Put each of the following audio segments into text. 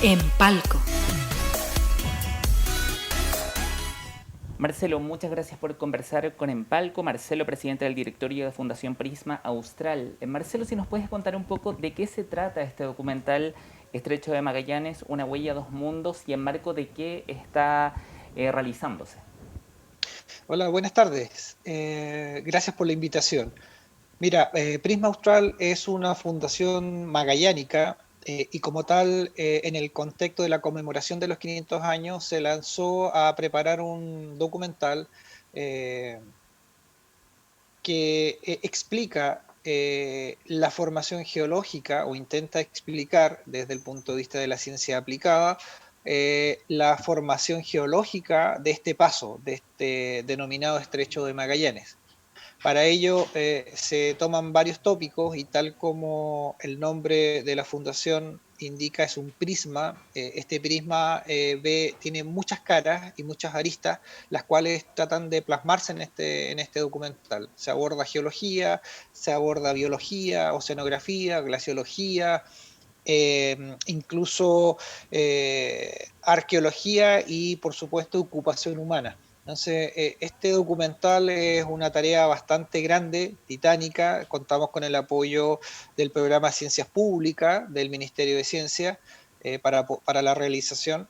En Palco. Marcelo, muchas gracias por conversar con Empalco. Marcelo, presidente del directorio de Fundación Prisma Austral. Marcelo, si nos puedes contar un poco de qué se trata este documental Estrecho de Magallanes, una huella a dos mundos, y en marco de qué está realizándose. Hola, buenas tardes. Gracias por la invitación. Mira, Prisma Austral es una fundación magallánica y como tal, en el contexto de la conmemoración de los 500 años, se lanzó a preparar un documental eh, que explica la formación geológica o intenta explicar desde el punto de vista de la ciencia aplicada la formación geológica de este paso, de este denominado Estrecho de Magallanes. Para ello se toman varios tópicos y tal como el nombre de la fundación indica, es un prisma. Este prisma tiene muchas caras y muchas aristas, las cuales tratan de plasmarse en este documental. Se aborda geología, se aborda biología, oceanografía, glaciología, incluso arqueología y, por supuesto, ocupación humana. Entonces, este documental es una tarea bastante grande, titánica. Contamos con el apoyo del programa Ciencias Públicas del Ministerio de Ciencia para la realización.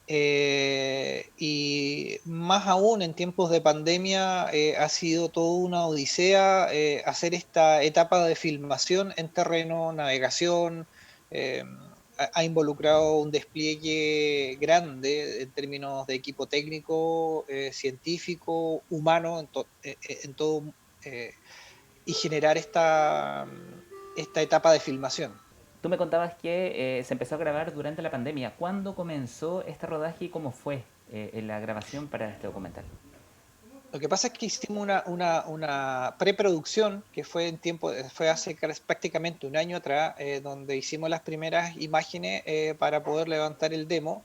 Y más aún en tiempos de pandemia ha sido toda una odisea hacer esta etapa de filmación en terreno, navegación. eh, ha involucrado un despliegue grande en términos de equipo técnico, científico, humano, en todo, eh, y generar esta etapa de filmación. Tú me contabas que se empezó a grabar durante la pandemia. ¿Cuándo comenzó este rodaje y cómo fue la grabación para este documental? Lo que pasa es que hicimos una preproducción que fue fue hace prácticamente un año atrás, donde hicimos las primeras imágenes para poder levantar el demo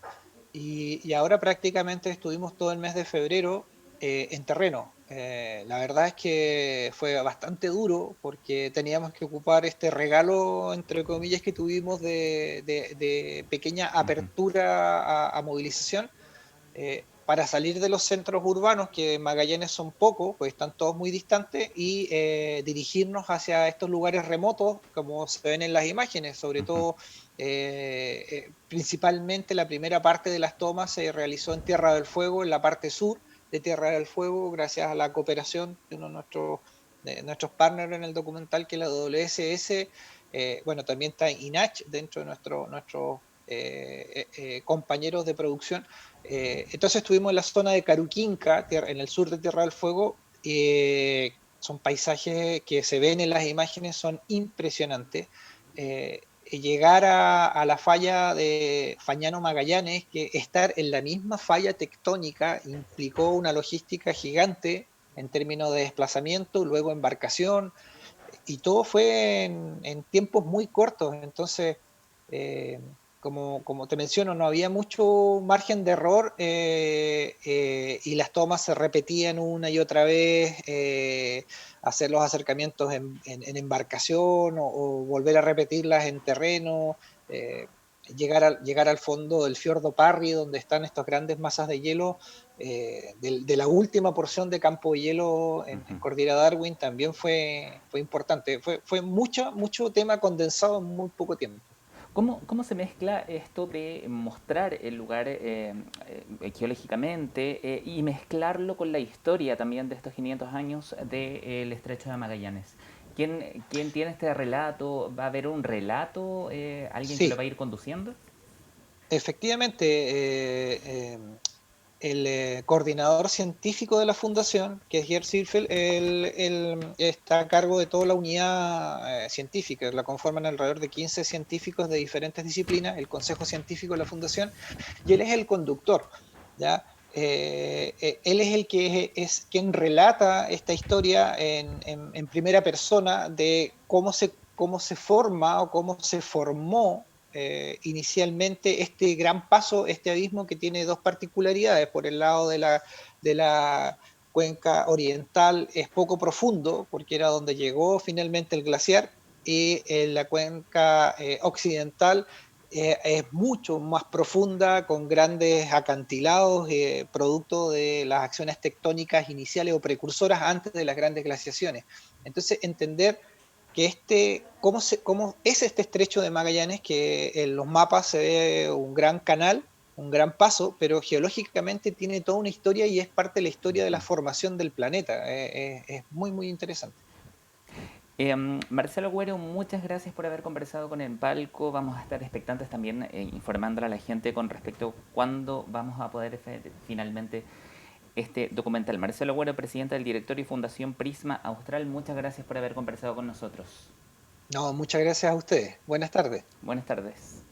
y ahora prácticamente estuvimos todo el mes de febrero en terreno. La verdad es que fue bastante duro porque teníamos que ocupar este regalo, entre comillas, que tuvimos de pequeña Ujú. apertura a movilización para salir de los centros urbanos, que en Magallanes son pocos, pues están todos muy distantes, y dirigirnos hacia estos lugares remotos, como se ven en las imágenes, sobre Ujú. todo, principalmente la primera parte de las tomas se realizó en Tierra del Fuego, en la parte sur de Tierra del Fuego, gracias a la cooperación de uno de nuestros partners en el documental, que es la WSS. Bueno, también está INACH dentro de nuestros compañeros de producción. Entonces estuvimos en la zona de Caruquinca, en el sur de Tierra del Fuego. Son paisajes que se ven en las imágenes, son impresionantes. Llegar a la falla de Fañano Magallanes, que estar en la misma falla tectónica implicó una logística gigante en términos de desplazamiento, luego embarcación, y todo fue en tiempos muy cortos. Entonces, eh, como te menciono, no había mucho margen de error y las tomas se repetían una y otra vez, hacer los acercamientos en embarcación o volver a repetirlas en terreno. Llegar al fondo del fiordo Parry, donde están estas grandes masas de hielo, de la última porción de campo de hielo en Ujú. Cordillera Darwin, también fue importante. Fue mucho tema condensado en muy poco tiempo. ¿Cómo se mezcla esto de mostrar el lugar geológicamente y mezclarlo con la historia también de estos 500 años del Estrecho de Magallanes? ¿Quién tiene este relato? ¿Va a haber un relato? ¿Alguien que lo va Sí, a ir conduciendo? efectivamente, el coordinador científico de la fundación, que es Gerd Zirfel, él está a cargo de toda la unidad científica. La conforman alrededor de 15 científicos de diferentes disciplinas, el consejo científico de la fundación, y él es el conductor, ¿ya? Él es el que es quien relata esta historia en primera persona de cómo se forma o cómo se formó inicialmente este gran paso, este abismo que tiene dos particularidades. Por el lado de la cuenca oriental es poco profundo, porque era donde llegó finalmente el glaciar, y en la cuenca occidental es mucho más profunda, con grandes acantilados, producto de las acciones tectónicas iniciales o precursoras antes de las grandes glaciaciones. Entonces, entender que cómo es este estrecho de Magallanes, que en los mapas se ve un gran canal, un gran paso, pero geológicamente tiene toda una historia y es parte de la historia de la formación del planeta. Es muy, muy interesante. Marcelo Agüero, muchas gracias por haber conversado con Empalco. Vamos a estar expectantes también informándole a la gente con respecto a cuándo vamos a poder finalmente este documental. Marcelo Agüero, presidente del directorio y Fundación Prisma Austral, muchas gracias por haber conversado con nosotros. No, muchas gracias a ustedes. Buenas tardes. Buenas tardes.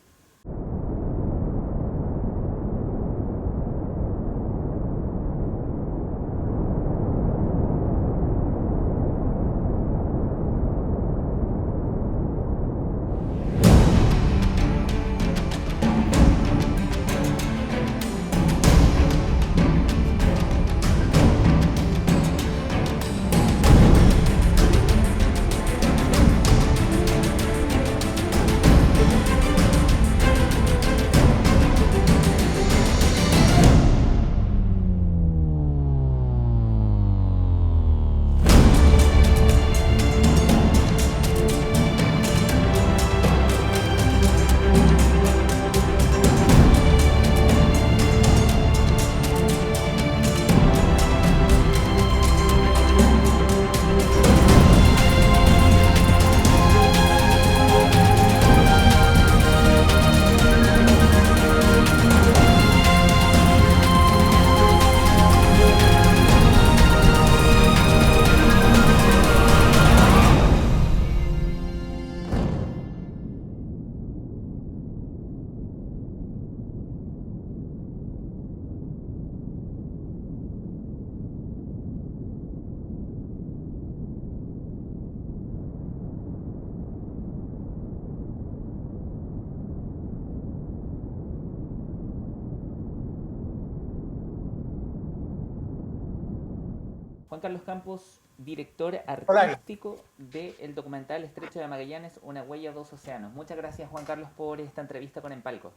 Juan Carlos Campos, director Hola, artístico del documental Estrecho de Magallanes, una huella, dos océanos. Muchas gracias, Juan Carlos, por esta entrevista con Empalco.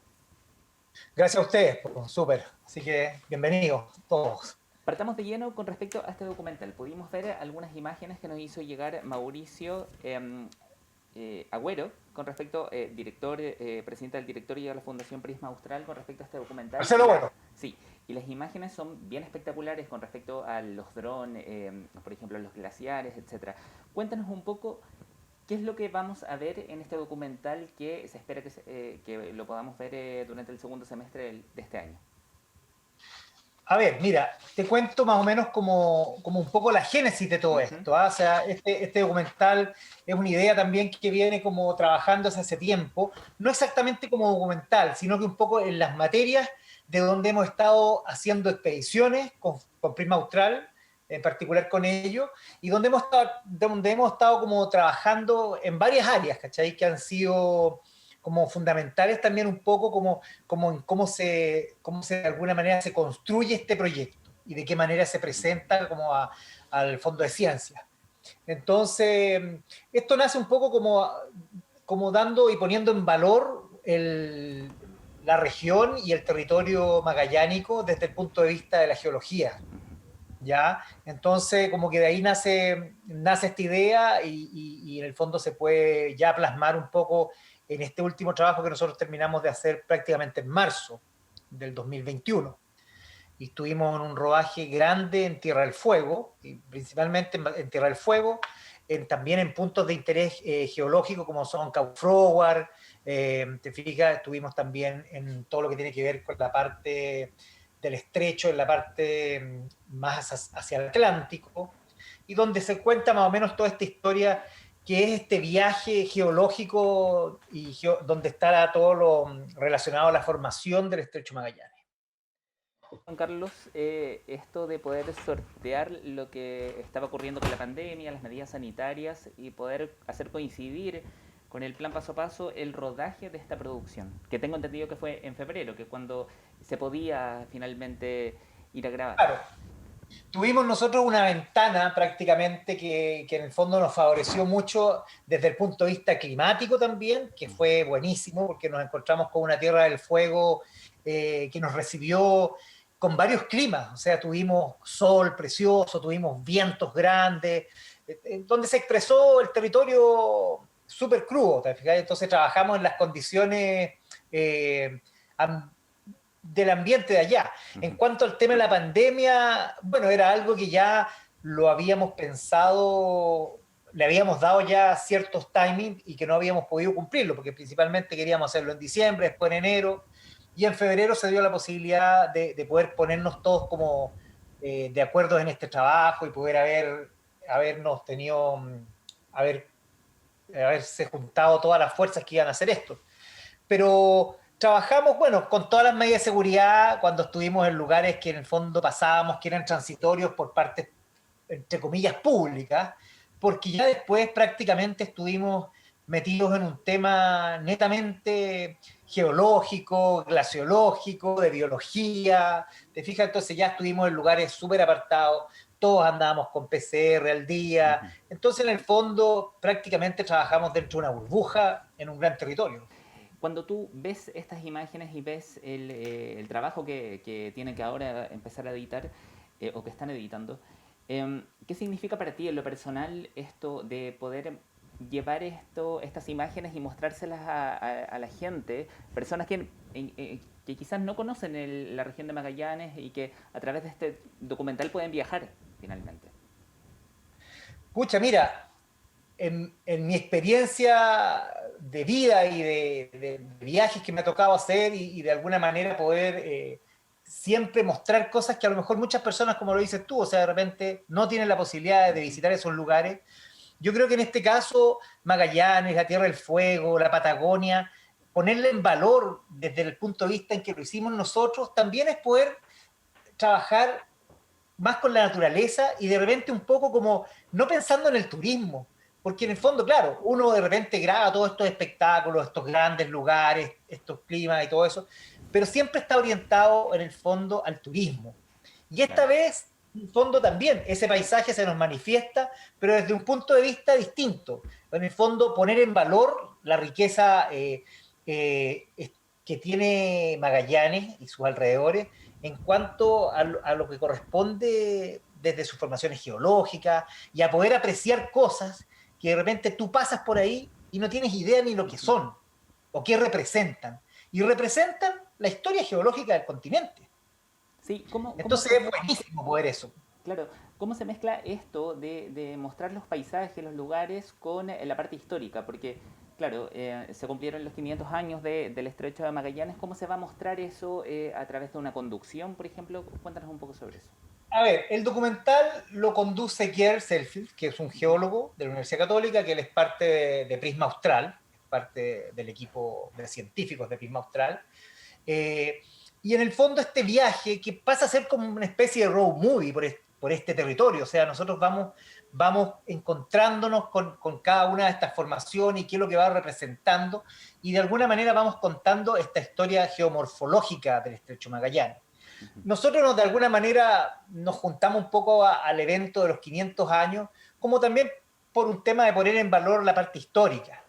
gracias a ustedes, súper. Así que bienvenidos todos. Partamos de lleno con respecto a este documental. Pudimos ver algunas imágenes que nos hizo llegar Mauricio Agüero, con respecto, presidente del directorio de la Fundación Prisma Austral, con respecto a este documental. Marcelo, bueno. Sí, y las imágenes son bien espectaculares con respecto a los drones, por ejemplo, los glaciares, etcétera. Cuéntanos un poco qué es lo que vamos a ver en este documental que se espera que lo podamos ver durante el segundo semestre de este año. A ver, mira, te cuento más o menos como un poco la génesis de todo esto. O sea, este documental es una idea también que viene como trabajándose hace tiempo, no exactamente como documental, sino que un poco en las materias de donde hemos estado haciendo expediciones con Prisma Austral, en particular con ellos, y donde hemos estado como trabajando en varias áreas, ¿cachai? Que han sido como fundamentales también un poco como en cómo se de alguna manera se construye este proyecto y de qué manera se presenta al Fondo de Ciencias. Entonces, esto nace un poco como dando y poniendo en valor la región y el territorio magallánico desde el punto de vista de la geología. ¿Ya? Entonces, como que de ahí nace esta idea y en el fondo se puede ya plasmar un poco en este último trabajo que nosotros terminamos de hacer prácticamente en marzo del 2021. Y estuvimos en un rodaje grande en Tierra del Fuego, y principalmente en Tierra del Fuego, también en puntos de interés geológico como son Caufrowar, te fijas, estuvimos también en todo lo que tiene que ver con la parte del estrecho, en la parte más hacia el Atlántico, y donde se cuenta más o menos toda esta historia que es este viaje geológico y donde está todo lo relacionado a la formación del estrecho Magallanes. Juan Carlos, esto de poder sortear lo que estaba ocurriendo con la pandemia, las medidas sanitarias y poder hacer coincidir con el plan paso a paso el rodaje de esta producción, que tengo entendido que fue en febrero, que es cuando se podía finalmente ir a grabar. Claro. Tuvimos nosotros una ventana prácticamente que en el fondo nos favoreció mucho desde el punto de vista climático también, que fue buenísimo porque nos encontramos con una Tierra del Fuego que nos recibió con varios climas, o sea, tuvimos sol precioso, tuvimos vientos grandes, donde se expresó el territorio súper crudo, ¿te fijas? Entonces trabajamos en las condiciones eh, del ambiente de allá. En cuanto al tema de la pandemia, bueno, era algo que ya lo habíamos pensado, le habíamos dado ya ciertos timings y que no habíamos podido cumplirlo, porque principalmente queríamos hacerlo en diciembre, después en enero, y en febrero se dio la posibilidad de poder ponernos todos como de acuerdo en este trabajo y poder habernos tenido, haberse juntado todas las fuerzas que iban a hacer esto. Pero trabajamos, bueno, con todas las medidas de seguridad cuando estuvimos en lugares que en el fondo pasábamos, que eran transitorios por partes, entre comillas, públicas, porque ya después prácticamente estuvimos metidos en un tema netamente geológico, glaciológico, de biología, te fijas, entonces ya estuvimos en lugares súper apartados, todos andábamos con PCR al día, entonces en el fondo prácticamente trabajamos dentro de una burbuja en un gran territorio. Cuando tú ves estas imágenes y ves el trabajo que tienen que ahora empezar a editar o que están editando, ¿qué significa para ti en lo personal esto de poder llevar estas imágenes y mostrárselas a la gente, personas que quizás no conocen la región de Magallanes y que a través de este documental pueden viajar finalmente? Pucha, mira, en mi experiencia de vida y de viajes que me ha tocado hacer y de alguna manera poder siempre mostrar cosas que a lo mejor muchas personas, como lo dices tú, o sea, de repente no tienen la posibilidad de visitar esos lugares. Yo creo que en este caso, Magallanes, la Tierra del Fuego, la Patagonia, ponerle en valor desde el punto de vista en que lo hicimos nosotros, también es poder trabajar más con la naturaleza y de repente un poco como no pensando en el turismo, porque en el fondo, claro, uno de repente graba todos estos espectáculos, estos grandes lugares, estos climas y todo eso, pero siempre está orientado en el fondo al turismo. Y esta Claro. vez, en el fondo también, ese paisaje se nos manifiesta, pero desde un punto de vista distinto. En el fondo, poner en valor la riqueza eh, que tiene Magallanes y sus alrededores, en cuanto a lo que corresponde desde sus formaciones geológicas y a poder apreciar cosas que de repente tú pasas por ahí y no tienes idea ni lo que son o qué representan. Y representan la historia geológica del continente. Sí, ¿cómo Entonces se, es buenísimo poder eso. claro, ¿cómo se mezcla esto de mostrar los paisajes, los lugares con la parte histórica? Porque, claro, se cumplieron los 500 años del Estrecho de Magallanes. ¿Cómo se va a mostrar eso a través de una conducción, por ejemplo? Cuéntanos un poco sobre eso. A ver, el documental lo conduce Kier Selfield, que es un geólogo de la Universidad Católica, que él es parte de Prisma Austral, es parte del equipo de científicos de Prisma Austral. Eh, y en el fondo este viaje que pasa a ser como una especie de road movie por este territorio, o sea, nosotros vamos encontrándonos con cada una de estas formaciones y qué es lo que va representando, y de alguna manera vamos contando esta historia geomorfológica del Estrecho Magallanes. Nosotros de alguna manera nos juntamos un poco al evento de los 500 años, como también por un tema de poner en valor la parte histórica.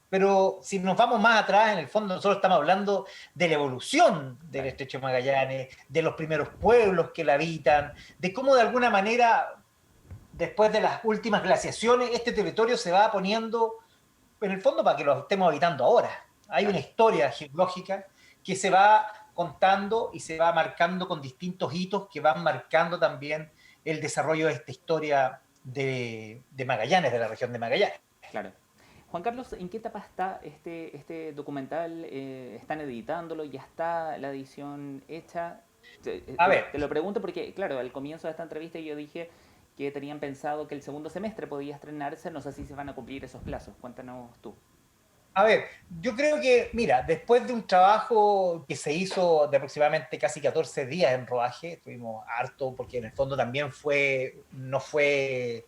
Pero si nos vamos más atrás, en el fondo nosotros estamos hablando de la evolución del Claro. Estrecho de Magallanes, de los primeros pueblos que la habitan, de cómo de alguna manera, después de las últimas glaciaciones, este territorio se va poniendo, en el fondo, para que lo estemos habitando ahora. Hay una Claro. historia geológica que se va contando y se va marcando con distintos hitos que van marcando también el desarrollo de esta historia de Magallanes, de la región de Magallanes. Claro. Juan Carlos, ¿en qué etapa está este documental? ¿Están editándolo? ¿Ya está la edición hecha? A ver, Te lo pregunto porque, claro, al comienzo de esta entrevista yo dije que tenían pensado que el segundo semestre podía estrenarse. No sé si se van a cumplir esos plazos. Cuéntanos tú. yo creo que, mira, después de un trabajo que se hizo de aproximadamente casi 14 días en rodaje, estuvimos harto porque en el fondo también no fue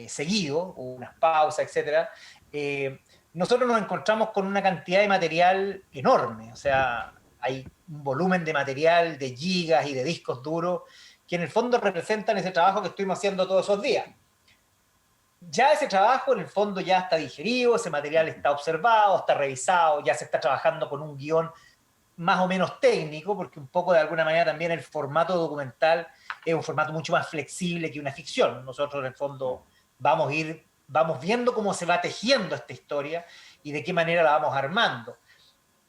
seguido, hubo unas pausas, etcétera. Eh, Nosotros nos encontramos con una cantidad de material enorme, o sea, hay un volumen de material de gigas y de discos duros que en el fondo representan ese trabajo que estuvimos haciendo todos esos días. Ya ese trabajo en el fondo ya está digerido, ese material está observado, está revisado, ya se está trabajando con un guión más o menos técnico, porque un poco de alguna manera también el formato documental es un formato mucho más flexible que una ficción. Nosotros en el fondo vamos viendo cómo se va tejiendo esta historia y de qué manera la vamos armando.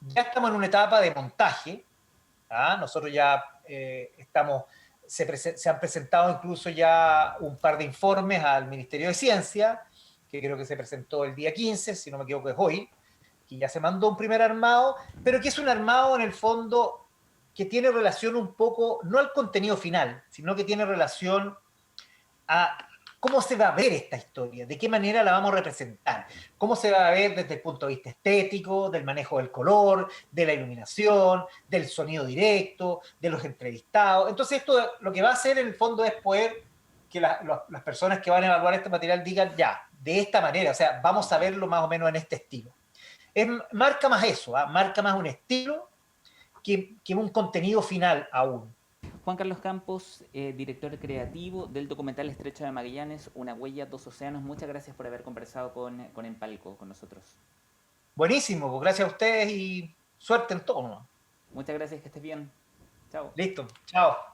Ya estamos en una etapa de montaje, ¿ah? Nosotros ya se han presentado incluso ya un par de informes al Ministerio de Ciencia, que creo que se presentó el día 15, si no me equivoco es hoy, que ya se mandó un primer armado, pero que es un armado en el fondo que tiene relación un poco, no al contenido final, sino que tiene relación a cómo se va a ver esta historia, de qué manera la vamos a representar, cómo se va a ver desde el punto de vista estético, del manejo del color, de la iluminación, del sonido directo, de los entrevistados. Entonces esto lo que va a hacer en el fondo es poder que las personas que van a evaluar este material digan, ya, de esta manera, o sea, vamos a verlo más o menos en este estilo. Marca más eso, ¿eh? Marca más un estilo que un contenido final aún. Juan Carlos Campos, director creativo del documental Estrecho de Magallanes, Una huella, dos océanos. Muchas gracias por haber conversado con Empalco, con nosotros. Buenísimo, pues gracias a ustedes y suerte en todo, ¿no? Muchas gracias, que estés bien. Chao. Listo, chao.